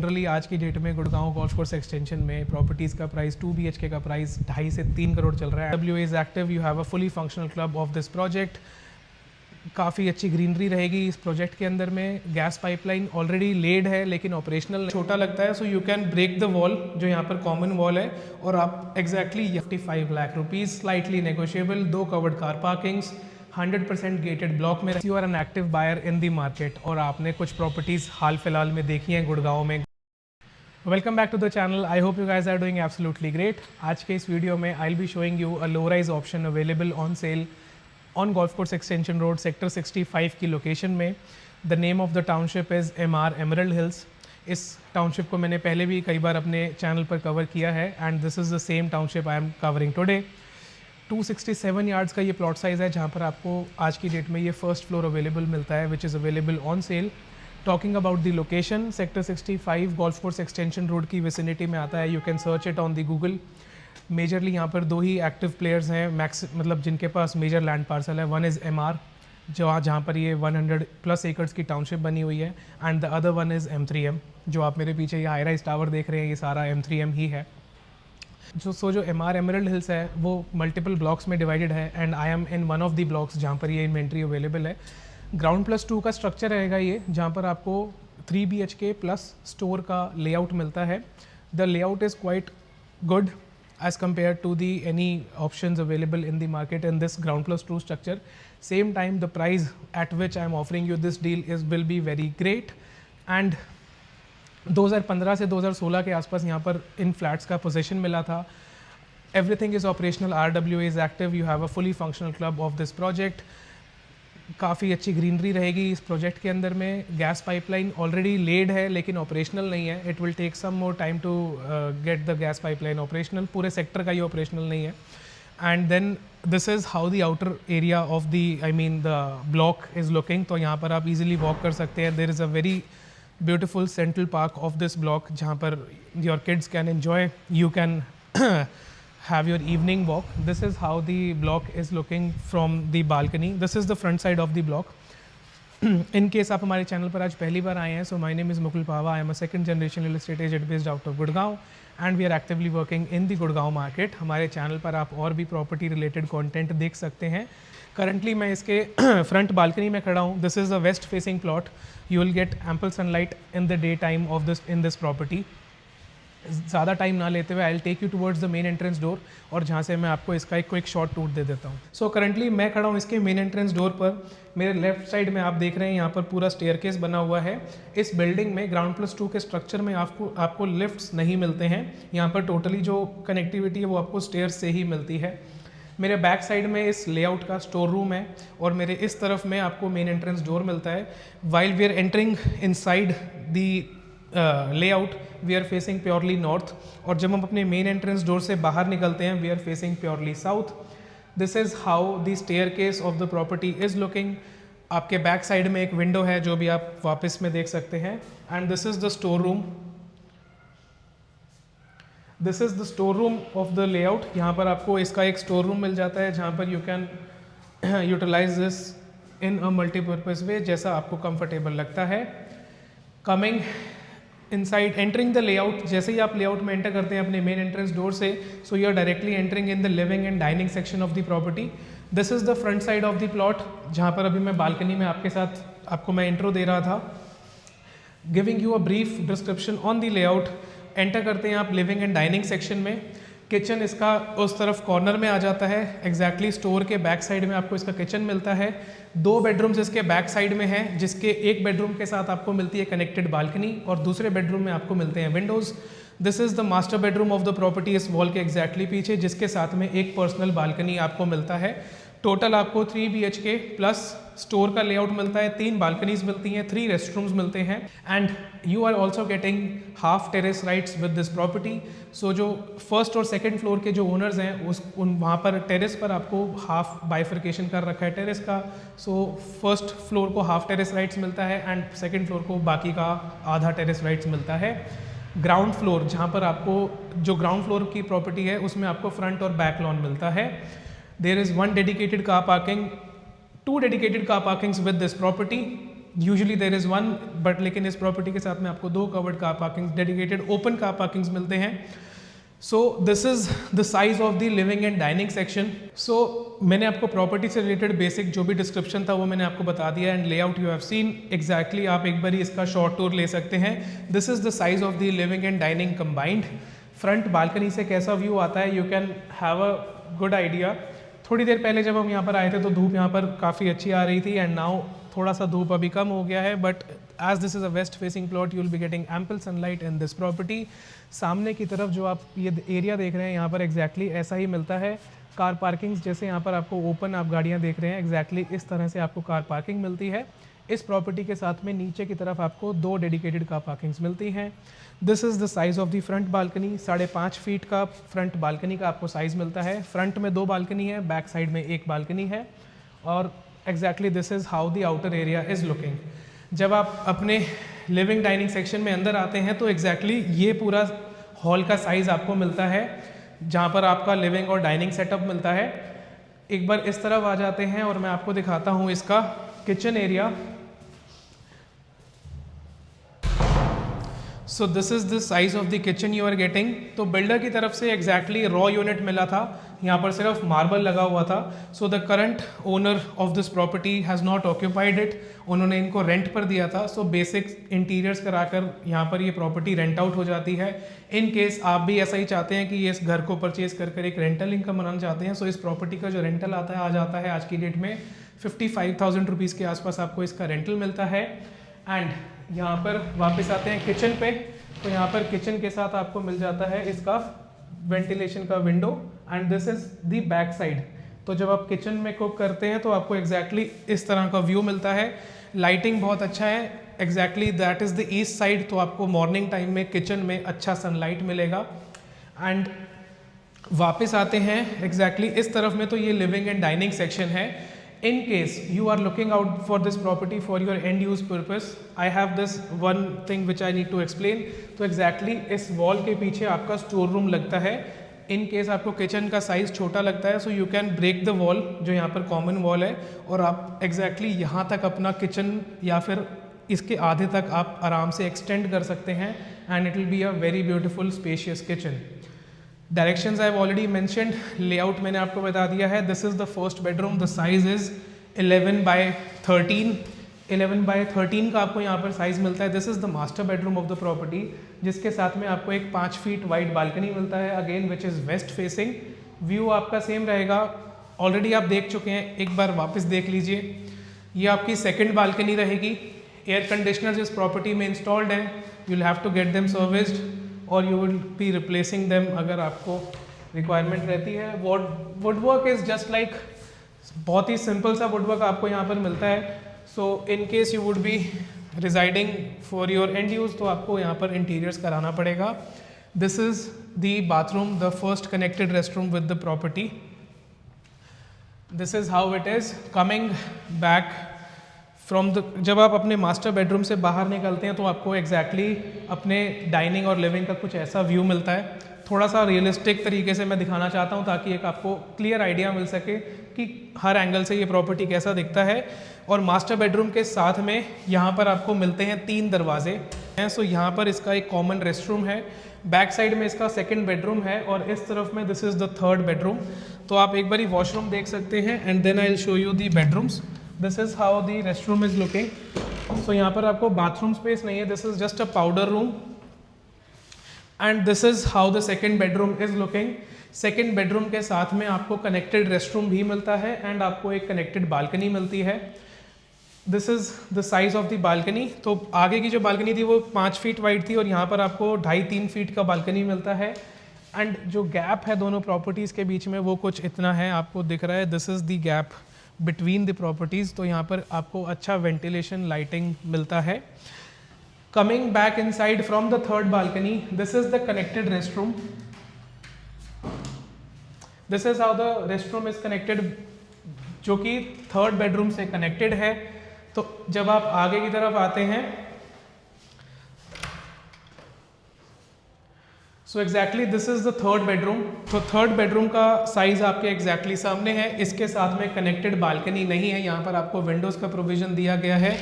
Generally आज की date में गुड़गांव गोल्फ कोर्स एक्सटेंशन में प्रॉपर्टीज़ का प्राइस 2 BHK का प्राइस 2.5 से 3 करोड़ चल रहा है। W is active, you have a fully functional club of this project. काफ़ी अच्छी ग्रीनरी रहेगी इस प्रोजेक्ट के अंदर में। गैस पाइपलाइन ऑलरेडी लेड है लेकिन ऑपरेशनल छोटा लगता है, so you can break the wall जो यहाँ पर कॉमन वॉल है और आप exactly 55 lakh rupees, slightly negotiable, 2 covered car parkings, 100% gated block में। You are an active buyer in the market और आपने कुछ प्रॉपर्टीज़ हाल फिलहाल में देखी हैं गुड़गांव में। Welcome back to the channel, I hope you guys are doing absolutely great. आज के इस वीडियो में I will be showing you a low rise option available on sale on golf course extension road sector 65 की location में। The name of the township is MR emerald hills. इस township को मैंने पहले भी कई बार अपने चैनल पर कवर किया है and this is the same township I am covering today. 267 yards का ये प्लॉट साइज़ है जहाँ पर आपको आज की डेट में ये फर्स्ट फ्लोर अवेलेबल मिलता है which is available on cell. Talking about the location, sector 65 golf course extension road की विसिनिटी में आता है। You can search it on the Google. Majorly यहाँ पर 2 ही एक्टिव प्लेयर्स हैं मतलब जिनके पास मेजर लैंड पार्सल है। वन इज़ MR जहाँ पर ये 100+ एकर्स की टाउनशिप बनी हुई है and the other one is M3M। जो आप मेरे पीछे ये हाई राइज टावर देख रहे हैं ये सारा M3M ही है। जो MR एमरल्ड हिल्स है वो मल्टीपल ब्लॉक्स में डिवाइडेड है and I am in one of the blocks जहाँ पर ये इन्वेंट्री अवेलेबल है। ग्राउंड +2 का स्ट्रक्चर रहेगा ये, जहाँ पर आपको 3 BHK प्लस स्टोर का लेआउट मिलता है। The layout is quite good as compared to the any options available in the market in this ground +2 structure. Same time the price at which I am offering you this deal will be very great and 2015 से 2016 के आसपास यहाँ पर इन flats का position मिला था। Everything is operational, RW is active, you have a fully functional club of this project. काफ़ी अच्छी ग्रीनरी रहेगी इस प्रोजेक्ट के अंदर में। गैस पाइपलाइन ऑलरेडी लेड है लेकिन ऑपरेशनल नहीं है। It will take some more time to get the gas pipeline operational. पूरे सेक्टर का ये ऑपरेशनल नहीं है। And then this is how the outer area of the block is looking. तो यहाँ पर आप इजीली वॉक कर सकते हैं। There is a very beautiful central park of this block जहाँ पर your kids can enjoy, you can have your evening walk. This is how the block is looking from the balcony. This is the front side of the block. In case आप हमारे channel पर आज पहली बार आए हैं, so my name is Mukul Pava. I am a second generation real estate agent based out of Gurgaon and we are actively working in the Gurgaon market. हमारे channel पर आप और भी प्रॉपर्टी रिलेटेड कंटेंट देख सकते हैं। Currently मैं इसके फ्रंट बालकनी में खड़ा हूँ। This is a west facing plot. You will get ample sunlight in the day time of this property. ज़्यादा टाइम ना लेते हुए I will take you towards the main entrance door और जहाँ से मैं आपको इसका एक क्विक शॉर्ट टूर दे देता हूँ। सो करंटली मैं खड़ा हूँ इसके मेन एंट्रेंस डोर पर। मेरे लेफ्ट साइड में आप देख रहे हैं यहाँ पर पूरा स्टेयरकेस बना हुआ है। इस बिल्डिंग में ग्राउंड +2 के स्ट्रक्चर में आपको लिफ्ट्स नहीं मिलते हैं। यहाँ पर टोटली जो कनेक्टिविटी है वो आपको स्टेयर्स से ही मिलती है। मेरे बैक साइड में इस लेआउट का स्टोर रूम है और मेरे इस तरफ में आपको मेन एंट्रेंस डोर मिलता है। While we are entering inside the layout we are facing purely north और जब हम अपने मेन एंट्रेंस डोर से बाहर निकलते हैं we are facing purely south. This is how the staircase of the property is looking. आपके बैक साइड में एक विंडो है जो भी आप वापस में देख सकते हैं and this is the store room. This is the store room of the layout. यहाँ पर आपको इसका एक स्टोर रूम मिल जाता है जहाँ पर you can utilise this in a multipurpose way जैसा आपको कंफर्टेबल लगता है। Coming inside, entering the layout, जैसे ही आप लेआउट में एंटर करते हैं अपने मेन एंट्रेंस डोर से, so you are directly entering in the living and dining section of the property. This is the front side of the plot जहाँ पर अभी मैं बालकनी में आपके साथ आपको मैं इंट्रो दे रहा था। Giving you a brief description on the layout. Enter करते हैं आप लिविंग एंड डाइनिंग सेक्शन में। किचन इसका उस तरफ कॉर्नर में आ जाता है। एग्जैक्टली स्टोर के बैक साइड में आपको इसका किचन मिलता है। 2 बेडरूम्स इसके बैक साइड में हैं जिसके एक बेडरूम के साथ आपको मिलती है कनेक्टेड बालकनी और दूसरे बेडरूम में आपको मिलते हैं Windows. This is the master bedroom of the property इस वॉल के एग्जैक्टली पीछे, जिसके साथ में एक पर्सनल बालकनी आपको मिलता है। टोटल आपको 3 BHK प्लस स्टोर का लेआउट मिलता है, 3 बालकनीज मिलती हैं, 3 रेस्टरूम्स मिलते हैं and you are also getting half terrace rights with this property. So जो फर्स्ट और सेकंड फ्लोर के जो ओनर्स हैं वहाँ पर टेरेस पर आपको हाफ बाइफर्केशन कर रखा है टेरेस का। सो फर्स्ट फ्लोर को हाफ टेरेस राइट्स मिलता है एंड सेकेंड फ्लोर को बाकी का आधा टेरेस राइट्स मिलता है। ग्राउंड फ्लोर जहाँ पर आपको जो ग्राउंड फ्लोर की प्रॉपर्टी है उसमें आपको फ्रंट और बैक लॉन मिलता है। There is 1 dedicated car parking, 2 dedicated car parkings with this property usually there is one, but लेकिन इस प्रॉपर्टी के साथ में आपको 2 covered car parking, dedicated open car parkings मिलते हैं। So this is the size of the living and dining section. So मैंने आपको प्रॉपर्टी से रिलेटेड बेसिक जो भी डिस्क्रिप्शन था वो मैंने आपको बता दिया, and layout you have seen exactly. आप एक बार इसका शॉर्ट टूर ले सकते हैं। This is the size of the living and dining combined. Front balcony से कैसा व्यू आता है, you can have a good idea. थोड़ी देर पहले जब हम यहाँ पर आए थे तो धूप यहाँ पर काफ़ी अच्छी आ रही थी, एंड नाउ थोड़ा सा धूप अभी कम हो गया है, but as this is a west facing plot you will be getting ample sunlight in this property. सामने की तरफ जो आप ये एरिया देख रहे हैं यहाँ पर एग्जैक्टली ऐसा ही मिलता है। कार पार्किंग्स जैसे यहाँ पर आपको ओपन आप गाड़ियाँ देख रहे हैं, एग्जैक्टली इस तरह से आपको कार पार्किंग मिलती है। इस प्रॉपर्टी के साथ में नीचे की तरफ आपको 2 डेडिकेटेड कार पार्किंग्स मिलती हैं। This is the size of the front balcony. 5.5 feet का फ्रंट बालकनी का आपको साइज़ मिलता है। फ्रंट में 2 बालकनी है, बैक साइड में 1 बालकनी है, और exactly this is how the outer area is looking. जब आप अपने लिविंग डाइनिंग सेक्शन में अंदर आते हैं तो एग्जैक्टली ये पूरा हॉल का साइज़ आपको मिलता है, जहाँ पर आपका लिविंग और डाइनिंग सेटअप मिलता है। एक बार इस तरफ आ जाते हैं और मैं आपको दिखाता हूँ इसका kitchen area. So this is the size of the kitchen you are getting. तो बिल्डर की तरफ से एग्जैक्टली रॉ यूनिट मिला था, यहाँ पर सिर्फ मार्बल लगा हुआ था। So the current owner of this property has not occupied it, उन्होंने इनको रेंट पर दिया था। सो बेसिक इंटीरियर्स कराकर यहाँ पर ये प्रॉपर्टी रेंट आउट हो जाती है। इन केस आप भी ऐसा ही चाहते हैं कि ये इस घर को परचेज कर एक रेंटल इनकम बनाना चाहते हैं, सो इस प्रॉपर्टी का जो रेंटल आता है, आ जाता है आज की डेट में 55,000 रुपीज़ के आसपास आपको इसका रेंटल मिलता है। एंड यहाँ पर वापस आते हैं किचन पे, तो यहाँ पर किचन के साथ आपको मिल जाता है इसका वेंटिलेशन का window, and this is the back side. तो जब आप किचन में कुक करते हैं तो आपको एग्जैक्टली इस तरह का व्यू मिलता है। लाइटिंग बहुत अच्छा है, exactly that is the east side, तो आपको मॉर्निंग टाइम में किचन में अच्छा सनलाइट मिलेगा। एंड वापस आते हैं एग्जैक्टली इस तरफ में, तो ये लिविंग एंड डाइनिंग सेक्शन है। In case you are looking out for this property for your end use purpose, I have this one thing which I need to explain. तो exactly इस wall के पीछे आपका स्टोर रूम लगता है। In case आपको kitchen का size छोटा लगता है, so you can break the wall, जो यहाँ पर कॉमन वॉल है, और आप exactly यहाँ तक अपना किचन या फिर इसके आधे तक आप आराम से एक्सटेंड कर सकते हैं, and it will be a very beautiful spacious kitchen. Directions I have already mentioned, layout मैंने आपको बता दिया है। This is the first bedroom, the size is 11/13। 11/13 का आपको यहाँ पर साइज़ मिलता है। This is the master bedroom of the property, जिसके साथ में आपको एक 5 फीट वाइड बालकनी मिलता है, again which is waste facing. View आपका सेम रहेगा, ऑलरेडी आप देख चुके हैं, एक बार वापस देख लीजिए। ये आपकी सेकेंड बालकनी रहेगी। एयर कंडीशनर्स इस प्रॉपर्टी में इंस्टॉल्ड हैं, you will have to get them serviced, और you will be replacing them अगर आपको रिक्वायरमेंट रहती है। वुडवर्क इज़ जस्ट लाइक, बहुत ही सिंपल सा वुडवर्क आपको यहाँ पर मिलता है। So in case you would be residing for your end use, तो आपको यहाँ पर इंटीरियर्स कराना पड़ेगा। This is the bathroom, the first connected restroom with the property. This is how it is coming back from the, जब आप अपने master bedroom से बाहर निकलते हैं तो आपको एग्जैक्टली अपने डाइनिंग और लिविंग का कुछ ऐसा व्यू मिलता है। थोड़ा सा रियलिस्टिक तरीके से मैं दिखाना चाहता हूँ ताकि एक आपको क्लियर आइडिया मिल सके कि हर एंगल से ये प्रॉपर्टी कैसा दिखता है। और मास्टर बेडरूम के साथ में यहाँ पर आपको मिलते हैं 3 दरवाजे हैं। सो यहाँ पर इसका एक कॉमन रेस्टरूम है, बैक साइड में इसका सेकेंड बेडरूम है, और इस तरफ में this is the third bedroom. तो आप एक बार वॉशरूम देख सकते हैं, and then I will show you the bedrooms. This is how the restroom is looking. सो यहाँ पर आपको बाथरूम स्पेस नहीं है, this is just a powder room, and this is how the second bedroom is looking. Second bedroom के साथ में आपको कनेक्टेड रेस्टरूम भी मिलता है, एंड आपको एक कनेक्टेड बालकनी मिलती है। This is the size of the balcony. तो आगे की जो बालकनी थी वो 5 फीट वाइड थी, और यहाँ पर आपको 2.5-3 फीट का बालकनी मिलता है। एंड जो गैप है दोनों प्रॉपर्टीज़ के बीच में वो कुछ इतना है, आपको दिख रहा है। This is the gap between the properties. तो यहाँ पर आपको अच्छा वेंटिलेशन, लाइटिंग मिलता है। Coming back inside from the third balcony, this is the connected restroom. This is how the restroom is connected, जो कि थर्ड बेडरूम से कनेक्टेड है। तो जब आप आगे की तरफ आते हैं, so exactly this is the third bedroom. तो थर्ड बेडरूम का साइज आपके एग्जैक्टली सामने है। इसके साथ में कनेक्टेड बालकनी नहीं है, यहाँ पर आपको विंडोज़ का प्रोविज़न दिया गया है।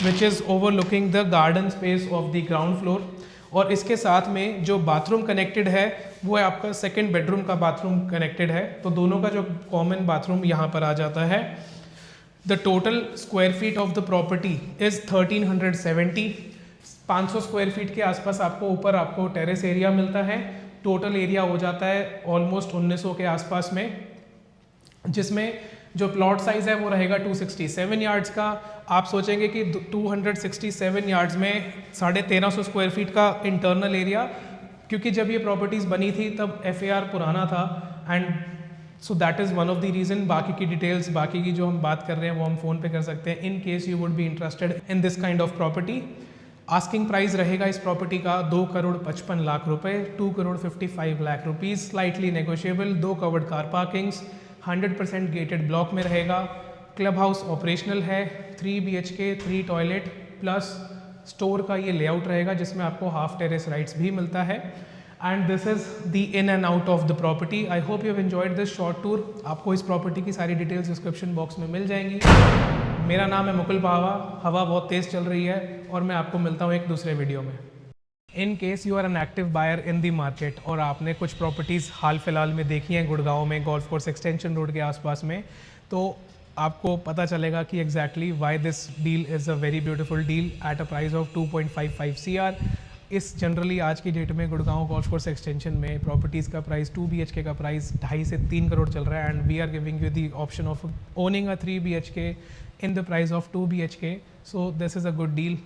Which is overlooking the garden space of the ground floor. और इसके साथ में जो बाथरूम कनेक्टेड है वो है आपका सेकंड बेडरूम का बाथरूम कनेक्टेड है, तो दोनों का जो कॉमन बाथरूम यहाँ पर आ जाता है। The total square feet of the property is 1370। 500 square feet के आसपास आपको ऊपर आपको टेरेस एरिया मिलता है। टोटल एरिया हो जाता है ऑलमोस्ट 1900 के आसपास में, जिसमें जो प्लॉट साइज़ है वो रहेगा 267 यार्ड्स का। आप सोचेंगे कि 267 यार्ड्स में 1350 स्क्वायर फीट का इंटरनल एरिया, क्योंकि जब ये प्रॉपर्टीज़ बनी थी तब FAR पुराना था, and so that is one of the reason. बाकी की डिटेल्स, बाकी की जो हम बात कर रहे हैं वो हम फ़ोन पे कर सकते हैं इन case you would be interested in this kind of property. Asking price रहेगा इस प्रॉपर्टी का 2,55,00,000 रुपए, 2,55,00,000 rupees, slightly negotiable. 2 covered car parkings, 100% gated block में रहेगा। क्लब हाउस ऑपरेशनल है, 3 BHK 3 टॉयलेट प्लस स्टोर का ये लेआउट रहेगा, जिसमें आपको हाफ टेरेस राइट्स भी मिलता है। And this is the in and out of the property. I hope you have enjoyed this short tour. आपको इस प्रॉपर्टी की सारी डिटेल्स डिस्क्रिप्शन बॉक्स में मिल जाएंगी। मेरा नाम है मुकुल पावा। हवा बहुत तेज़ चल रही है और मैं आपको मिलता हूँ एक दूसरे वीडियो में। In case you are an active buyer in the market और आपने कुछ प्रॉपर्टीज़ हाल फिलहाल में देखी हैं गुड़गांव में, गोल्फ कोर्स एक्सटेंशन रोड के आसपास में, तो आपको पता चलेगा कि exactly why this deal is a very beautiful deal at a price of 2.55 CR। इस जनरली आज की डेट में गुड़गांव गोल्फ कोर्स एक्सटेंशन में प्रॉपर्टीज़ का प्राइस 2 BHK का प्राइस 2.5 से 3 करोड़ चल रहा है, and we are giving you the option of owning a 3 BHK in the price of 2 BHK। So this is a good deal.